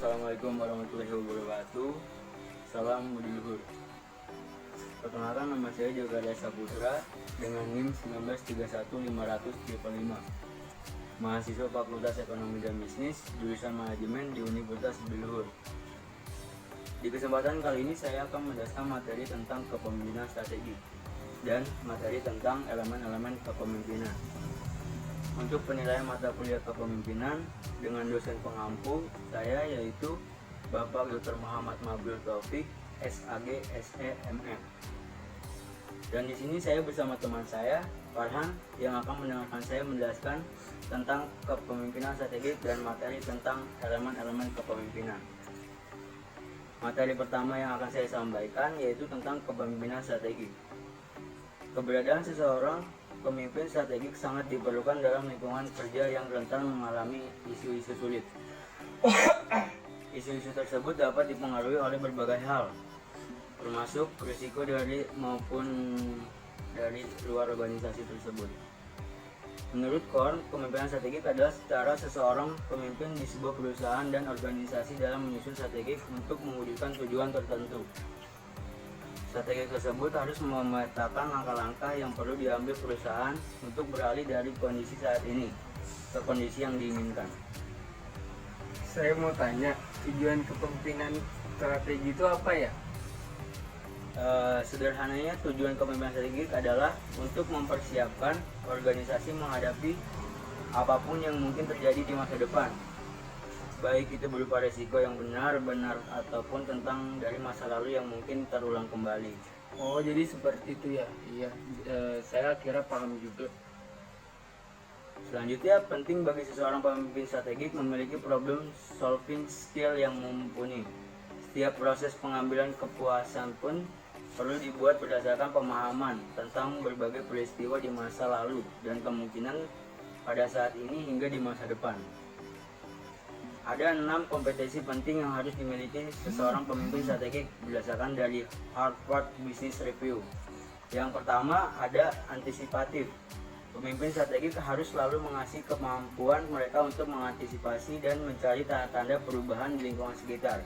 Assalamualaikum warahmatullahi wabarakatuh. Salam Budi Luhur. Perkenalkan, nama saya Jogaria Saputra dengan NIM 1931535. Mahasiswa Fakultas Ekonomi dan Bisnis, jurusan Manajemen di Universitas Budi Luhur. Di kesempatan kali ini saya akan menjelaskan materi tentang kepemimpinan strategi dan materi tentang elemen-elemen kepemimpinan. Untuk penilaian mata kuliah kepemimpinan dengan dosen pengampu saya yaitu Bapak Dr. Muhammad Mabrur Taufik, SAG, SE, MM. Dan di sini saya bersama teman saya, Farhan, yang akan mendengarkan saya menjelaskan tentang kepemimpinan strategis dan materi tentang elemen-elemen kepemimpinan. Materi pertama yang akan saya sampaikan yaitu tentang kepemimpinan strategi. Keberadaan seseorang pemimpin strategik sangat diperlukan dalam lingkungan kerja yang rentan mengalami isu-isu sulit. Isu-isu tersebut dapat dipengaruhi oleh berbagai hal, termasuk risiko dari maupun dari luar organisasi tersebut. Menurut Korn, kepemimpinan strategik adalah cara seseorang pemimpin di sebuah perusahaan dan organisasi dalam menyusun strategi untuk mewujudkan tujuan tertentu. Strategi tersebut harus memetakan langkah-langkah yang perlu diambil perusahaan untuk beralih dari kondisi saat ini ke kondisi yang diinginkan. Saya mau tanya, tujuan kepemimpinan strategi itu apa ya? Sederhananya, tujuan kepemimpinan strategik adalah untuk mempersiapkan organisasi menghadapi apapun yang mungkin terjadi di masa depan, baik itu berupa resiko yang benar-benar ataupun tentang dari masa lalu yang mungkin terulang kembali. Oh, jadi seperti itu ya? Iya, saya kira paham juga. Selanjutnya, penting bagi seseorang pemimpin strategik memiliki problem solving skill yang mumpuni. Setiap proses pengambilan kepuasan pun perlu dibuat berdasarkan pemahaman tentang berbagai peristiwa di masa lalu dan kemungkinan pada saat ini hingga di masa depan. Ada 6 kompetensi penting yang harus dimiliki seseorang pemimpin strategik berdasarkan dari Harvard Business Review. Yang pertama ada antisipatif. Pemimpin strategik harus selalu mengasih kemampuan mereka untuk mengantisipasi dan mencari tanda-tanda perubahan di lingkungan sekitar.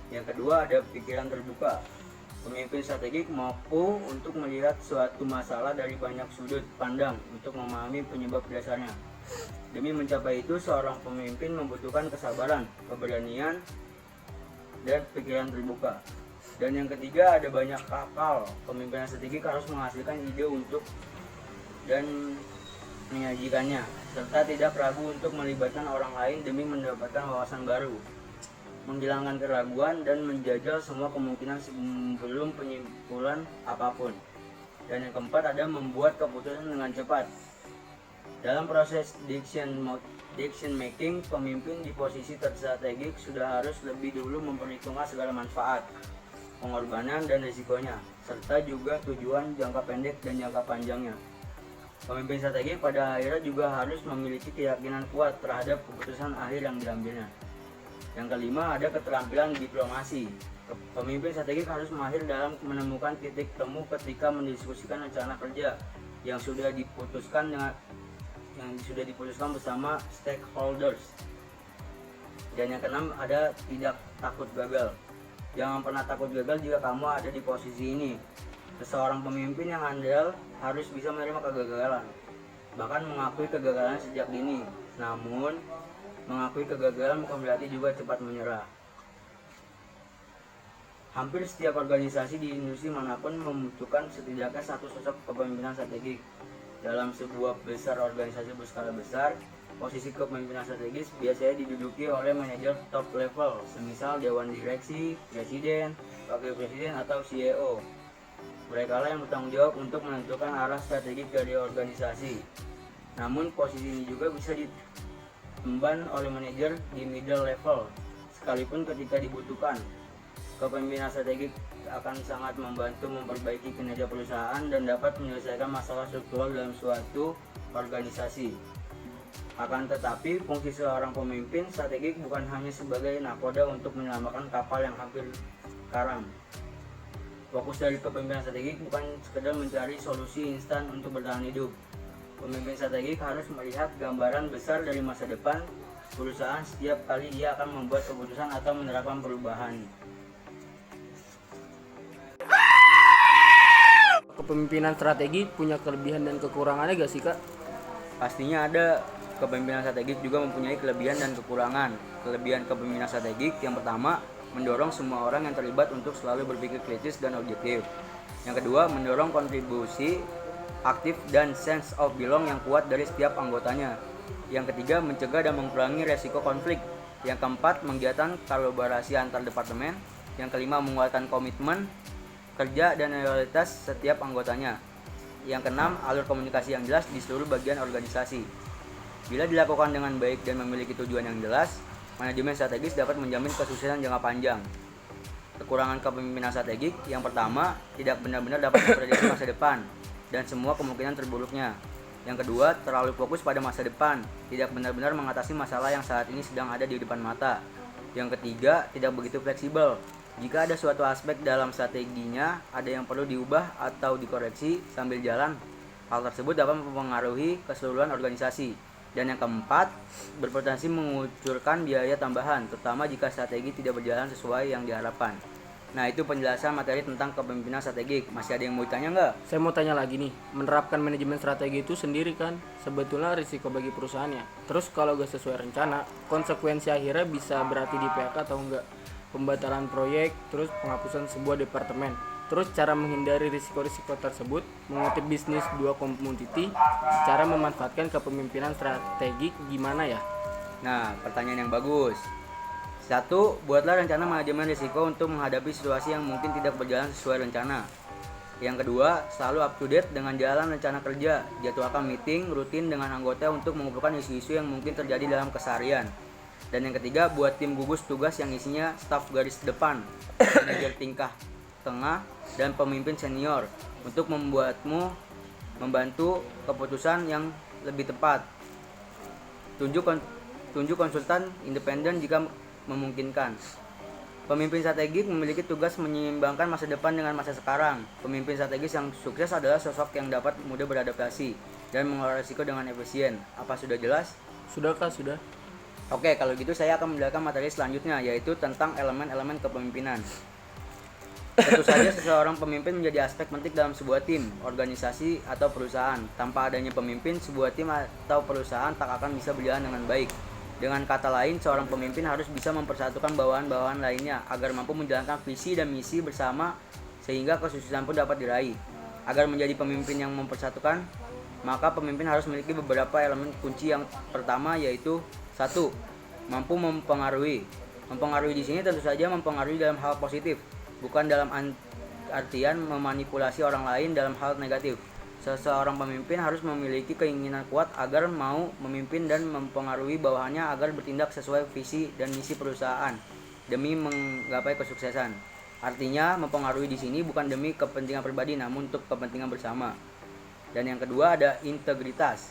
Yang kedua ada pikiran terbuka. Pemimpin strategik mampu untuk melihat suatu masalah dari banyak sudut pandang untuk memahami penyebab dasarnya. Demi mencapai itu, seorang pemimpin membutuhkan kesabaran, keberanian, dan pikiran terbuka. Dan yang ketiga ada banyak akal. Pemimpin strategik harus menghasilkan ide untuk dan menyajikannya, serta tidak ragu untuk melibatkan orang lain demi mendapatkan wawasan baru, menghilangkan keraguan dan menjajal semua kemungkinan sebelum penyimpulan apapun. Dan yang keempat ada membuat keputusan dengan cepat. Dalam proses decision making, pemimpin di posisi strategik sudah harus lebih dulu memperhitungkan segala manfaat, pengorbanan dan risikonya, serta juga tujuan jangka pendek dan jangka panjangnya. Pemimpin strategik pada akhirnya juga harus memiliki keyakinan kuat terhadap keputusan akhir yang diambilnya. Yang kelima ada keterampilan diplomasi. Pemimpin strategik harus mahir dalam menemukan titik temu ketika mendiskusikan rencana kerja yang sudah diputuskan bersama stakeholders. Dan yang keenam ada tidak takut gagal. Jangan pernah takut gagal jika kamu ada di posisi ini. Seseorang pemimpin yang andal harus bisa menerima kegagalan, bahkan mengakui kegagalan sejak dini. Namun, mengakui kegagalan bukan berarti juga cepat menyerah. Hampir setiap organisasi di industri manapun membutuhkan setidaknya satu sosok kepemimpinan strategik. Dalam sebuah organisasi berskala besar, posisi kepemimpinan strategis biasanya diduduki oleh manajer top level, semisal dewan direksi, presiden, wakil presiden, atau CEO. Mereka lah yang bertanggung jawab untuk menentukan arah strategis dari organisasi. Namun posisi ini juga bisa diemban oleh manajer di middle level, sekalipun ketika dibutuhkan. Kepemimpinan strategik akan sangat membantu memperbaiki kinerja perusahaan dan dapat menyelesaikan masalah struktural dalam suatu organisasi. Akan tetapi, fungsi seorang pemimpin strategik bukan hanya sebagai nakoda untuk menyelamatkan kapal yang hampir karam. Fokus dari kepemimpinan strategik bukan sekedar mencari solusi instan untuk bertahan hidup. Pemimpin strategik harus melihat gambaran besar dari masa depan perusahaan setiap kali dia akan membuat keputusan atau menerapkan perubahan. Kepemimpinan strategi punya kelebihan dan kekurangannya gak sih, Kak? Pastinya ada. Kepemimpinan strategik juga mempunyai kelebihan dan kekurangan. Kelebihan kepemimpinan strategik yang pertama, mendorong semua orang yang terlibat untuk selalu berpikir kritis dan objektif. Yang kedua, mendorong kontribusi aktif dan sense of belong yang kuat dari setiap anggotanya. Yang ketiga, mencegah dan mengurangi resiko konflik. Yang keempat, menggiatkan kolaborasi antar departemen. Yang kelima, menguatkan komitmen kerja dan loyalitas setiap anggotanya. Yang keenam, alur komunikasi yang jelas di seluruh bagian organisasi. Bila dilakukan dengan baik dan memiliki tujuan yang jelas, manajemen strategis dapat menjamin kesuksesan jangka panjang. Kekurangan kepemimpinan strategik yang pertama, tidak benar-benar dapat memprediksi masa depan dan semua kemungkinan terburuknya. Yang kedua, terlalu fokus pada masa depan, tidak benar-benar mengatasi masalah yang saat ini sedang ada di depan mata. Yang ketiga, tidak begitu fleksibel. Jika ada suatu aspek dalam strateginya ada yang perlu diubah atau dikoreksi sambil jalan, hal tersebut dapat mempengaruhi keseluruhan organisasi. Dan yang keempat, berpotensi mengucurkan biaya tambahan, terutama jika strategi tidak berjalan sesuai yang diharapkan. Nah, itu penjelasan materi tentang kepemimpinan strategik. Masih ada yang mau ditanya nggak? Saya mau tanya lagi nih, menerapkan manajemen strategi itu sendiri kan sebetulnya risiko bagi perusahaannya. Terus kalau gak sesuai rencana, konsekuensi akhirnya bisa berarti di PHK atau enggak? Pembatalan proyek, terus penghapusan sebuah departemen. Terus cara menghindari risiko-risiko tersebut, mengutip bisnis 2 Community, cara memanfaatkan kepemimpinan strategik gimana ya? Nah, pertanyaan yang bagus. 1. Buatlah rencana manajemen risiko untuk menghadapi situasi yang mungkin tidak berjalan sesuai rencana. Yang kedua, selalu up to date dengan jalan rencana kerja. Jadwalkan meeting rutin dengan anggota untuk mengumpulkan isu-isu yang mungkin terjadi dalam keseharian. Dan yang ketiga, buat tim gugus tugas yang isinya staf garis depan, manajer tingkah tengah, dan pemimpin senior untuk membantu keputusan yang lebih tepat. Tunjuk konsultan independen jika memungkinkan. Pemimpin strategik memiliki tugas menyeimbangkan masa depan dengan masa sekarang. Pemimpin strategis yang sukses adalah sosok yang dapat mudah beradaptasi dan mengelola risiko dengan efisien. Apa sudah jelas? Sudah Kak, sudah. Oke, kalau gitu saya akan menjelaskan materi selanjutnya, yaitu tentang elemen-elemen kepemimpinan. Tentu saja seseorang pemimpin menjadi aspek penting dalam sebuah tim, organisasi, atau perusahaan. Tanpa adanya pemimpin, sebuah tim atau perusahaan tak akan bisa berjalan dengan baik. Dengan kata lain, seorang pemimpin harus bisa mempersatukan bawahan-bawahan lainnya agar mampu menjalankan visi dan misi bersama sehingga kesuksesan pun dapat diraih. Agar menjadi pemimpin yang mempersatukan, maka pemimpin harus memiliki beberapa elemen kunci. Yang pertama yaitu 1. Mampu mempengaruhi. Mempengaruhi di sini tentu saja mempengaruhi dalam hal positif, bukan dalam artian memanipulasi orang lain dalam hal negatif. Seseorang pemimpin harus memiliki keinginan kuat agar mau memimpin dan mempengaruhi bawahannya agar bertindak sesuai visi dan misi perusahaan demi menggapai kesuksesan. Artinya, mempengaruhi di sini bukan demi kepentingan pribadi namun untuk kepentingan bersama. Dan yang kedua ada integritas.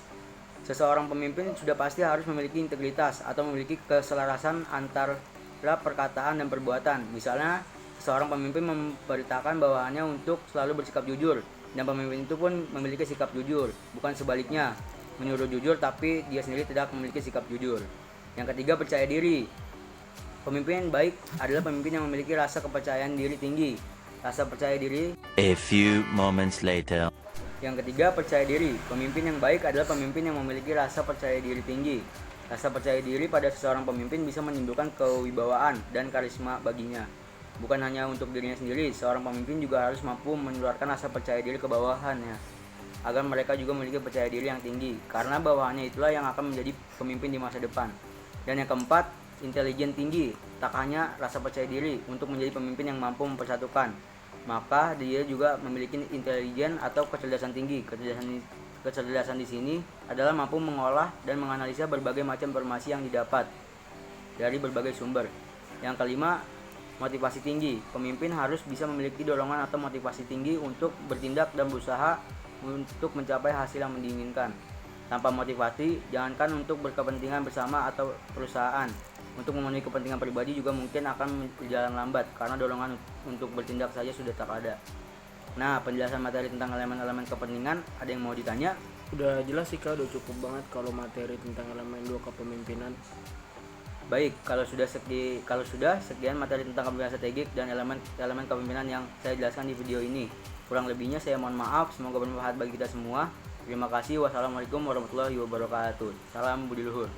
Seseorang pemimpin sudah pasti harus memiliki integritas atau memiliki keselarasan antara perkataan dan perbuatan. Misalnya, seorang pemimpin memberitakan bawahannya untuk selalu bersikap jujur, dan pemimpin itu pun memiliki sikap jujur, bukan sebaliknya, menyuruh jujur tapi dia sendiri tidak memiliki sikap jujur. Yang ketiga, percaya diri. Pemimpin baik adalah pemimpin yang memiliki rasa kepercayaan diri tinggi. Rasa percaya diri. A few moments later. Yang ketiga, percaya diri. Pemimpin yang baik adalah pemimpin yang memiliki rasa percaya diri tinggi. Rasa percaya diri pada seseorang pemimpin bisa menimbulkan kewibawaan dan karisma baginya. Bukan hanya untuk dirinya sendiri, seorang pemimpin juga harus mampu menularkan rasa percaya diri ke bawahannya, agar mereka juga memiliki percaya diri yang tinggi, karena bawahannya itulah yang akan menjadi pemimpin di masa depan. Dan yang keempat, intelijen tinggi. Tak hanya rasa percaya diri untuk menjadi pemimpin yang mampu mempersatukan, maka dia juga memiliki intelijen atau kecerdasan tinggi. Kecerdasan di sini adalah mampu mengolah dan menganalisa berbagai macam informasi yang didapat dari berbagai sumber. Yang kelima, motivasi tinggi. Pemimpin harus bisa memiliki dorongan atau motivasi tinggi untuk bertindak dan berusaha untuk mencapai hasil yang diinginkan. Tanpa motivasi, jangankan untuk berkepentingan bersama atau perusahaan, untuk memenuhi kepentingan pribadi juga mungkin akan berjalan lambat karena dorongan untuk bertindak saja sudah tak ada. Nah, penjelasan materi tentang elemen-elemen kepentingan, ada yang mau ditanya? Udah jelas sih Kak, udah cukup banget kalau materi tentang elemen 2 kepemimpinan. Baik, kalau sudah sekian materi tentang kepemimpinan strategik dan elemen kepemimpinan yang saya jelaskan di video ini. Kurang lebihnya saya mohon maaf, semoga bermanfaat bagi kita semua. Terima kasih. Wassalamualaikum warahmatullahi wabarakatuh. Salam budi luhur.